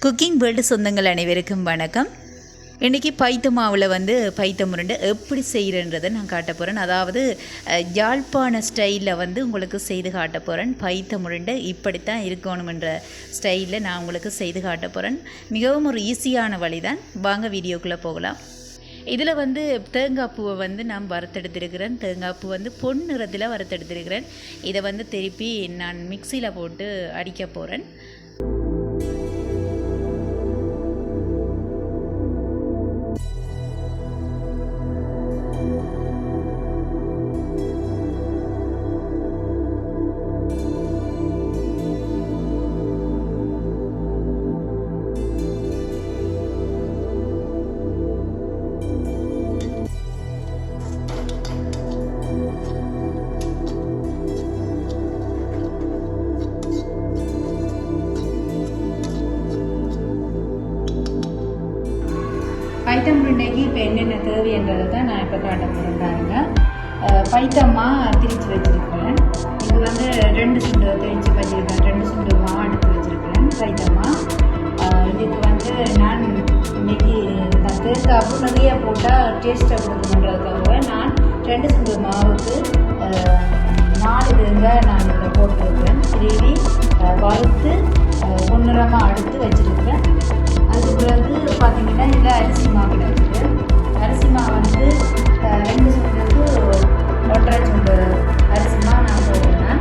Cooking world சொந்தங்கள் அனைவருக்கும் வணக்கம். இன்றைக்கி பைத்த மாவில் பைத்த முருண்டை எப்படி செய்கிறன்றதை நான் காட்ட போகிறேன். அதாவது யாழ்ப்பாண ஸ்டைலில் உங்களுக்கு செய்து காட்ட போகிறேன். பைத்த முருண்டை இப்படித்தான் இருக்கணுமென்ற ஸ்டைலில் நான் உங்களுக்கு செய்து காட்ட போகிறேன். மிகவும் ஒரு ஈஸியான வழி தான். வாங்க வீடியோக்குள்ளே போகலாம். இதில் தேங்காய் பூவை நான் வறுத்தெடுத்திருக்கிறேன். தேங்காய் பூ பொன் நிறத்தில் வறுத்தெடுத்திருக்கிறேன். இதை திருப்பி நான் மிக்சியில் போட்டு அடிக்க போகிறேன். பைத்த முருண்டைக்கு இப்போ என்னென்ன தேவைன்றதை தான் நான் இப்போ காட்ட போகிறேன். பாருங்க, பைத்தம்மா திரிச்சு வச்சுருக்கிறேன். இது 2 சுண்டு திரிச்சு வச்சுருக்கேன். 2 சுண்டு மா எடுத்து வச்சுருக்கிறேன். பைத்தம்மா இதுக்கு நான் இன்றைக்கி தேங்காய் நிறைய போட்டால் டேஸ்ட்டை கொடுக்கணுன்றதுக்காக நான் 2 சுண்டு மாவுக்கு 4 தேங்காய் நான் இதில் போட்டுருக்கிறேன். திருவி வறுத்து பொன்னிறமாக அடுத்து வச்சுருக்கிறேன். அதுக்கு பிறகு பார்த்தீங்கன்னா இதில் அரிசி மாவு இருக்குது. அரிசி மாவு 2 சுண்டுக்கு 1.5 சுண்டு அரிசி மாவு நான் போடுறேன்.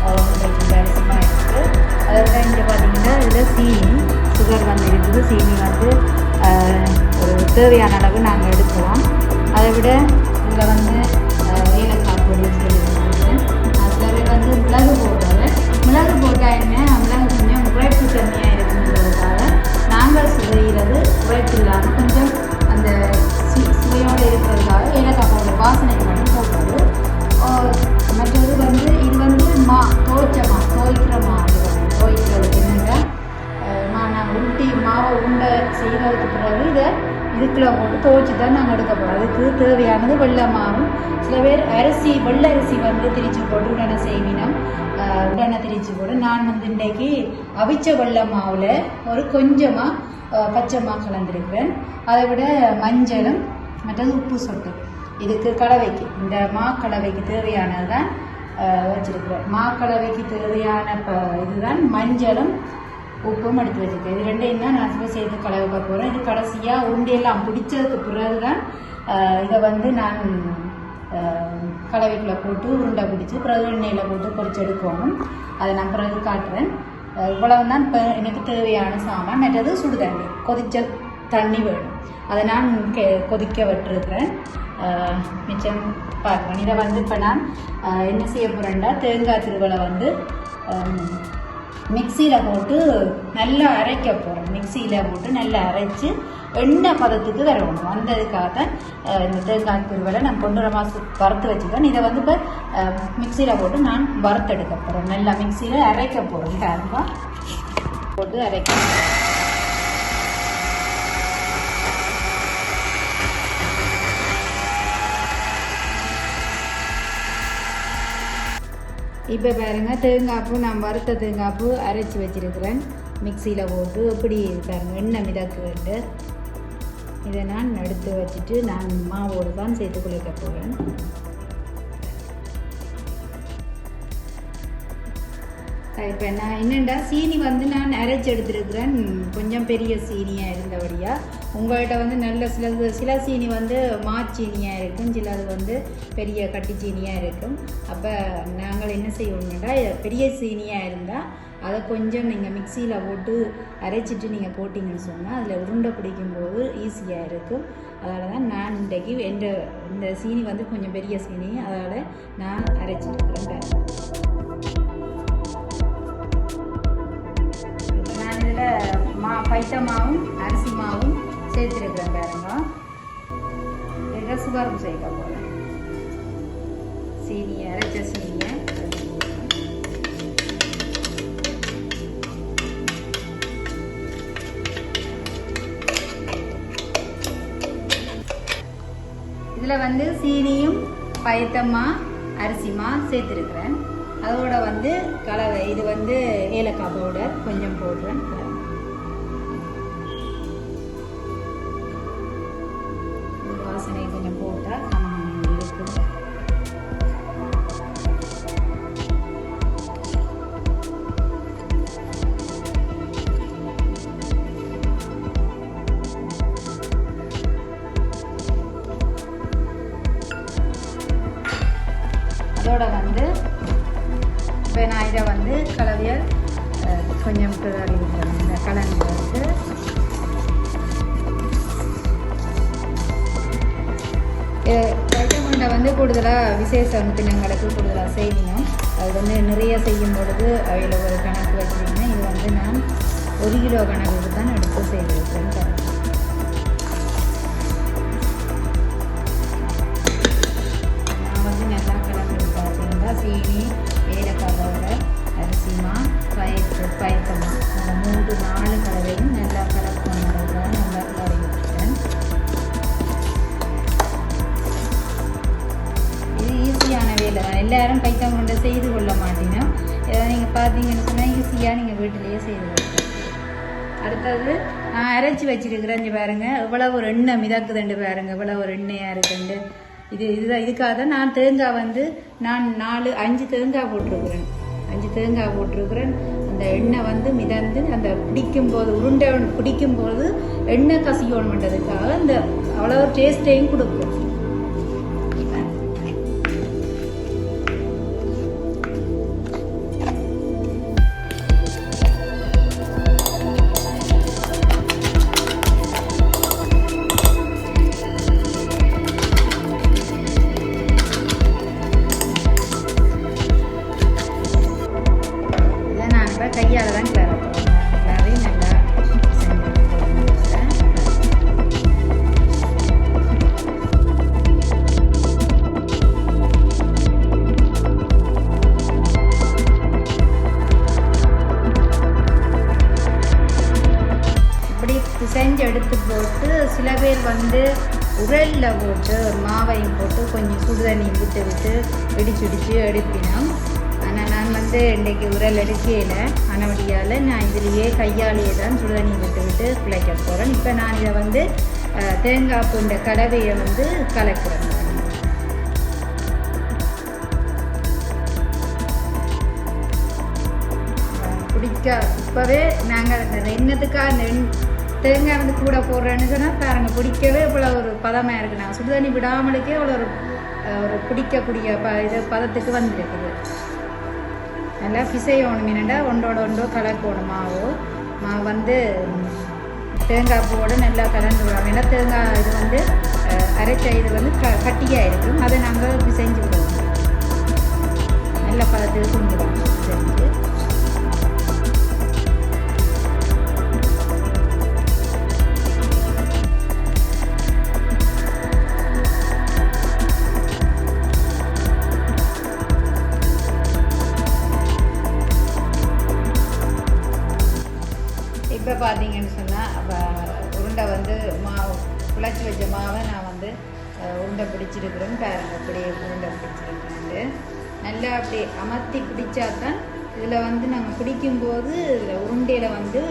1.5 சுண்டு அரிசி மாவு இருக்குது. அதோட இங்கே பார்த்தீங்கன்னா இதில் சீனி சுகர் இருக்குது. சீனி ஒரு தேவையான அளவு நாங்கள் எடுக்கலாம். அதை விட இதில் ஏலக்காய் பொடி செய்யணும். அதில் மிளகு போடுறேன். மிளகு போட்டால் என்ன, மிளகு கொஞ்சம் உரைப்பு தன்மையாக இருக்குங்கிறதுக்காக நாங்கள் செய்கிறது உரைப்பு இல்லாமல் கொஞ்சம் அந்த சுவையோடு இருக்கிறதுக்காக ஏலக்காய் பவுடர் வாசனைக்கு மட்டும் போடுறது. மற்றது இது துவைக்கிற மாவு துவைக்கிறதுக்கு என்னென்னா நாங்கள் மாவை உண்டை செய்கிறதுக்கு பிறகு இதுக்குள்ள போட்டு துவைச்சி தான் நாங்கள் எடுக்க போகிறோம். அதுக்கு தேவையானது வெள்ளை மாவும். சில பேர் வெள்ளை அரிசி திரிச்சு போட்டு உடனே செய்வினம். உடனே திரிச்சு போட்டு நான் இன்றைக்கு அவிச்ச வெள்ளை மாவில் ஒரு கொஞ்சமாக பச்சை மா கலந்துருக்கிறேன். அதை விட மஞ்சளும் மற்றது உப்பு சொட்டு இதுக்கு கலவைக்கு இந்த மாக்கலவைக்கு தேவையானது தான் வச்சுருக்கிறேன். மாக்கலவைக்கு தேவையான இதுதான் மஞ்சளும் உப்பும் எடுத்து வச்சுருக்கேன். இது ரெண்டையும் தான் நான் சேர்த்து கலவைக்க போகிறேன். இது கடைசியாக உண்டையெல்லாம் பிடிச்சதுக்கு பிறகு தான் இதை நான் கலவைக்குள்ளே போட்டு உருண்டை பிடிச்சி பிறகு எண்ணெயில் போட்டு பொரிச்சு எடுக்கணும். அதை நான் பிறகு காட்டுறேன். இவ்வளவு தான் இப்போ எனக்கு தேவையான சாமான். மற்றது சுடு தண்ணி, கொதிச்ச தண்ணி வேணும். அதை நான் கொதிக்க விட்டுருக்கிறேன். மிச்சம் பார்க்குறேன். இதை இப்போ நான் என்ன செய்ய போகிறேன்டா, தேங்காய் திருவலை மிக்சியில் போட்டு நல்லா அரைக்க போகிறேன். மிக்சியில் போட்டு நல்லா அரைச்சி எண்ணெய் பதத்துக்கு வரணும். வந்ததுக்காக தான் இந்த தேங்காய் திருவலை நான் பொன்னிறமாக வறுத்து வச்சுக்கேன். இதை இப்போ மிக்சியில் போட்டு நான் வறுத்தெடுக்க போகிறேன். நல்லா மிக்சியில் அரைக்க போகிறேன். பாருங்க, போட்டு அரைக்க. இப்போ பாருங்கள், தேங்காய்ப்பூ நான் வறுத்த தேங்காய்ப்பூ அரைச்சி வச்சுருக்கிறேன். மிக்சியில் போட்டு எப்படி பாருங்கள் எண்ணெய் மிதக்கு வேண்டு. இதை நான் எடுத்து வச்சுட்டு நான் மாவோடு தான் சேர்த்து குளிக்க போகிறேன். இப்போ நான் என்னென்னா சீனி நான் அரைச்சி எடுத்துருக்கிறேன். கொஞ்சம் பெரிய சீனியாக இருந்தபடியாக உங்கள்கிட்ட நல்ல சில சீனி மாச்சீனியாக இருக்கும், சிலது பெரிய கட்டி சீனியாக இருக்கும். அப்போ நாங்கள் என்ன செய்வோம்னா, பெரிய சீனியாக இருந்தால் அதை கொஞ்சம் நீங்கள் மிக்சியில் போட்டு அரைச்சிட்டு நீங்கள் போட்டிங்கன்னு சொன்னால் அதில் உருண்டை பிடிக்கும்போது ஈஸியாக இருக்கும். அதனால் தான் நான் இன்றைக்கு இந்த சீனி கொஞ்சம் பெரிய சீனி, அதனால் நான் அரைச்சிருக்கிறேன். நான் இதில் பைத்த மாவும் அரிசி மாவும் சேர்த்துருக்கிறேன். பாருங்க, இதில் சுகரும் சேர்க்க போகிறேன். சீனியை அரைச்ச சீனியை இதில் சீனியும் பைத்தமா அரிசிமா சேர்த்துருக்கிறேன். அதோட கலவை இது ஏலக்காய் பவுடர் கொஞ்சம் போடுறேன். வாசனை கொஞ்சம் போட்டால் கமகமன்னு இருக்கும். அதோட வந்து இப்போ நான் இதை வந்து கலவையால் கொஞ்சம் விட்டுறேன். இந்த கலந்து வந்து ஐட்டமுண்டை வந்து கூடுதலாக விசேஷ தினங்களுக்கு கூடுதலாக செய்யணும். அது வந்து நிறைய செய்யும் பொழுது அவையில் ஒரு கணக்கு வச்சுருக்கேன். இது வந்து நான் 1 கிலோ கணக்குக்கு தான் எடுத்து செய்திருக்கிறேன். நான் வந்து நல்லா கலந்து பார்த்தீங்கன்னா சீனி, ஏலக்காய் பவுடர், அரிசிமா, பயத்தமா 3-4 கலவையும் நல்லா கலக்கணும். நல்லா கலரி வச்சுட்டேன். இது ஈஸியான வேலை தான். எல்லாரும் பைத்தமுண்டை செய்து கொள்ள மாட்டீங்கன்னா நீங்கள் பார்த்தீங்கன்னு சொன்னால் ஈஸியாக நீங்கள் வீட்டிலேயே செய்து கொள்ளலாம். அடுத்தது நான் அரைச்சி வச்சிருக்கிறேன். இங்கே பாருங்க இவ்வளோ ஒரு எண்ணெய் மிதக்குதுண்டு பாருங்க, இவ்வளோ ஒரு எண்ணெயாக இருக்குண்டு. இதுக்காக தான் நான் தேங்காய் வந்து நான் 5 தேங்காய் போட்டிருக்கிறேன். 5 தேங்காய் போட்டிருக்கிறேன். அந்த எண்ணெய் வந்து மிதந்து அந்த பிடிக்கும்போது உருண்டை பிடிக்கும்போது எண்ணெய் கசியோணுன்றதுக்காக அந்த அவ்வளோ டேஸ்ட்டையும் கொடுக்கும். கையால் தான் கிளறப்போம். கிளறி நல்லா இப்படி பிசைஞ்சு எடுத்து போட்டு சில பேர் வந்து உரலில் போட்டு மாவையும் போட்டு கொஞ்சம் சுடுதண்ணியும் விட்டு இடிச்சு எடுப்பினோம். ஆனால் நான் வந்து இன்றைக்கி உரல் எடுக்கையில் ஆனபடியால் நான் இதிலேயே கையாலேயே தான் சுடுதண்ணி விட்டு பிழைக்க போகிறேன். இப்போ நான் இதை வந்து தேங்காய் பூண்ட கலவையை வந்து கலக்கிறேன். பிடிக்க இப்போவே நாங்கள் எண்ணத்துக்காக அந்த தேங்காய் வந்து கூட போடுறேன்னு சொன்னால் பாருங்கள் பிடிக்கவே இவ்வளோ ஒரு பதமாக இருக்குது. நாங்கள் சுடுதண்ணி விடாமலுக்கே இவ்வளோ ஒரு பிடிக்கக்கூடிய இது பதத்துக்கு வந்துருக்குது. நல்லா பிசையணும். என்னென்னா ஒன்றோட கலக்கணும். மாவு வந்து தேங்காய் பூவோடு நல்லா கலந்து விடுவோம். ஏன்னா தேங்காய் இது வந்து அரைச்ச இது வந்து கட்டியாக இருக்கும். அதை நாங்கள் பிசைஞ்சு விடுவோம். நல்ல பதத்துக்கு கொண்டு விடுவோம். செஞ்சு இப்போ பார்த்தீங்கன்னு சொன்னால் உருண்டை வந்து மாவு குழச்சி வச்ச மாவை நான் வந்து உருண்டை பிடிச்சிருக்கிறேன்னு பாருங்கள். அப்படியே உருண்டை பிடிச்சிருக்கிறேன்ட்டு நல்லா அப்படியே அமர்த்தி பிடிச்சாதான் இதில் வந்து நாங்கள் பிடிக்கும்போது உருண்டையில் வந்து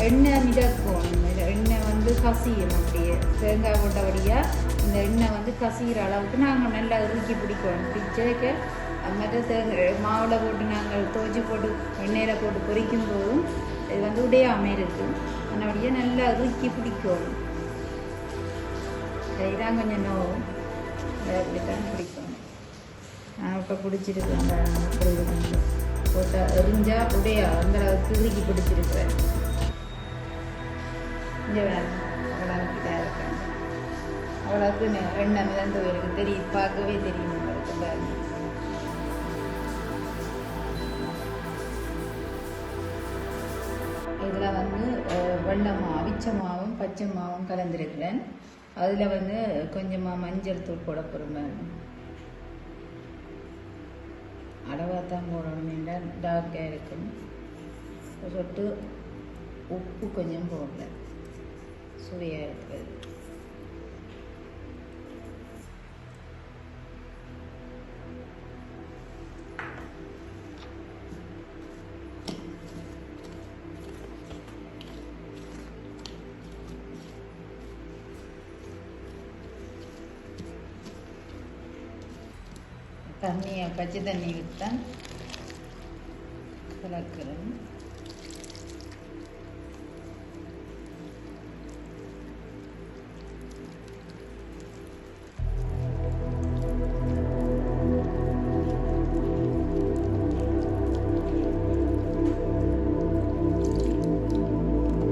எண்ணெய் மிதக்கணும். எண்ணெய் வந்து கசியும். அப்படியே தேங்காய் போட்டபடியாக இந்த எண்ணெய் வந்து கசிகிற அளவுக்கு நாங்கள் நல்லா இறுக்கி பிடிக்கணும். பிடிச்சதுக்கு அது மாதிரி மாவில் போட்டு நாங்கள் துவச்சி போட்டு எண்ணெயில் போட்டு பொரிக்கும் போதும் இது வந்து உடையாமல் இருக்கும். அதனாடியே நல்லா இறுக்கி பிடிக்கணும். இதான் கொஞ்சம் நோவும் இப்படித்தான் பிடிக்கணும். நான் இப்போ பிடிச்சிருக்கேன். அப்படி இருக்கு போட்டால் எரிஞ்சா உடையா அந்த அளவுக்கு இறுக்கி பிடிச்சிருக்கிறேன். இங்கே வேணும் அவ்வளோவுக்கு இதாக இருக்காங்க. அவ்வளோவுக்கு எண்ணெய் மிதந்து எனக்கு தெரியும். பார்க்கவே தெரியும் உங்களுக்கு பாருங்க. இதில் வந்து வெள்ளை அவிச்ச மாவும் பச்சை மாவும் கலந்துருக்கிறேன். அதில் வந்து கொஞ்சமாக மஞ்சள் தூள் போட போகிறேன். அளவாக தான் போடணும். என்றால் டார்க்காக இருக்கும். சொட்டு உப்பு கொஞ்சம் போடல சுவையாக இருக்கிறது. தண்ணியை பச்சை தண்ணி விட்டால் கலக்கிறேன்.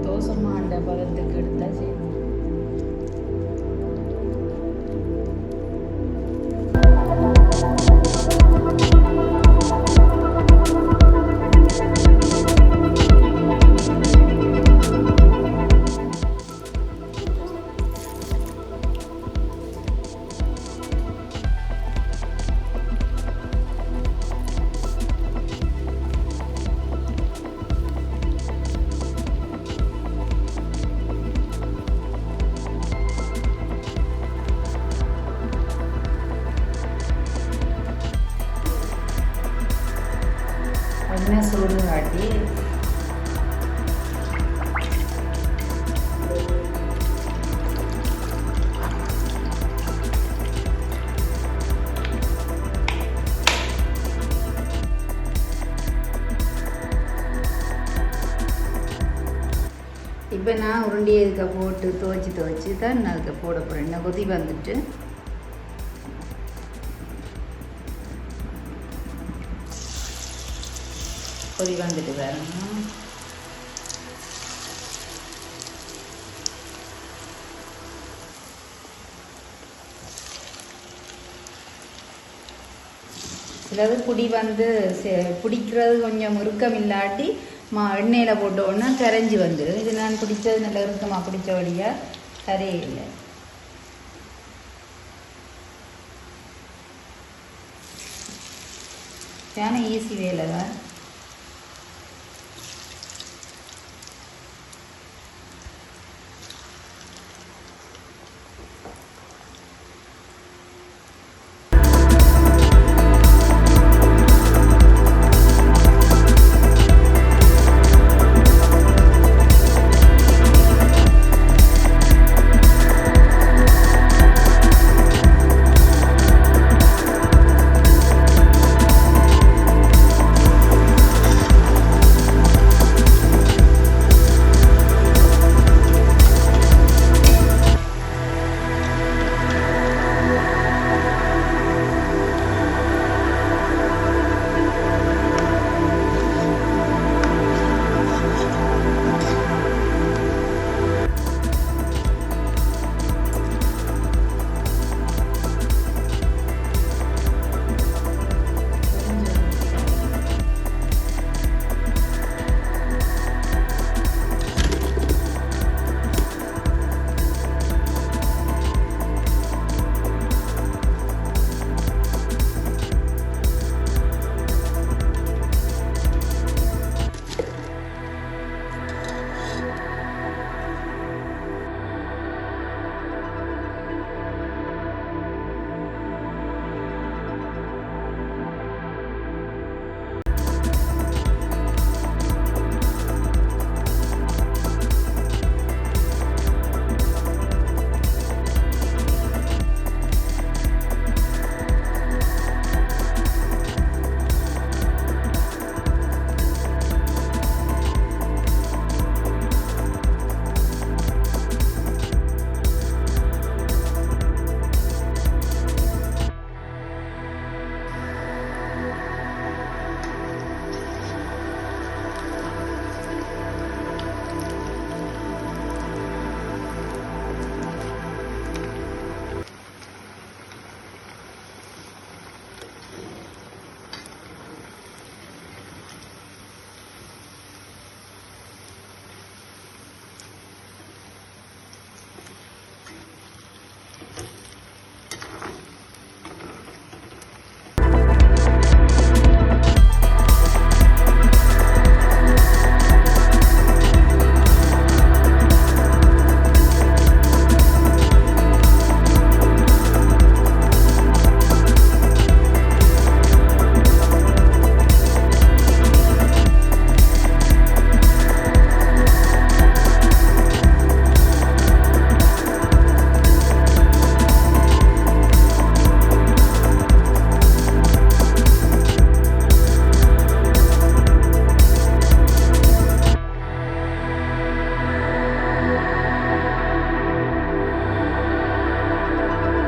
தோசைமாண்ட பதத்துக்கு எடுத்தால் சரி. எண்ணெய் சூடு காட்டி இப்போ நான் உருண்டி இதுக்கு போட்டு துவச்சி தான் நான் அதுக்கு போட போகிறேன். என்ன கொதி வந்துட்டு கொதி வந்துட்டு வரணும். சிலது புடி வந்து பிடிக்கிறது கொஞ்சம் இறுக்கம் இல்லாட்டி எண்ணெயில் போட்டோன்னா கரைஞ்சி வந்துடும். இது நான் பிடிச்சது நல்ல இறுக்கமாக பிடிச்ச வழியாக கரையே இல்லை. ஈஸி வேலை தான்.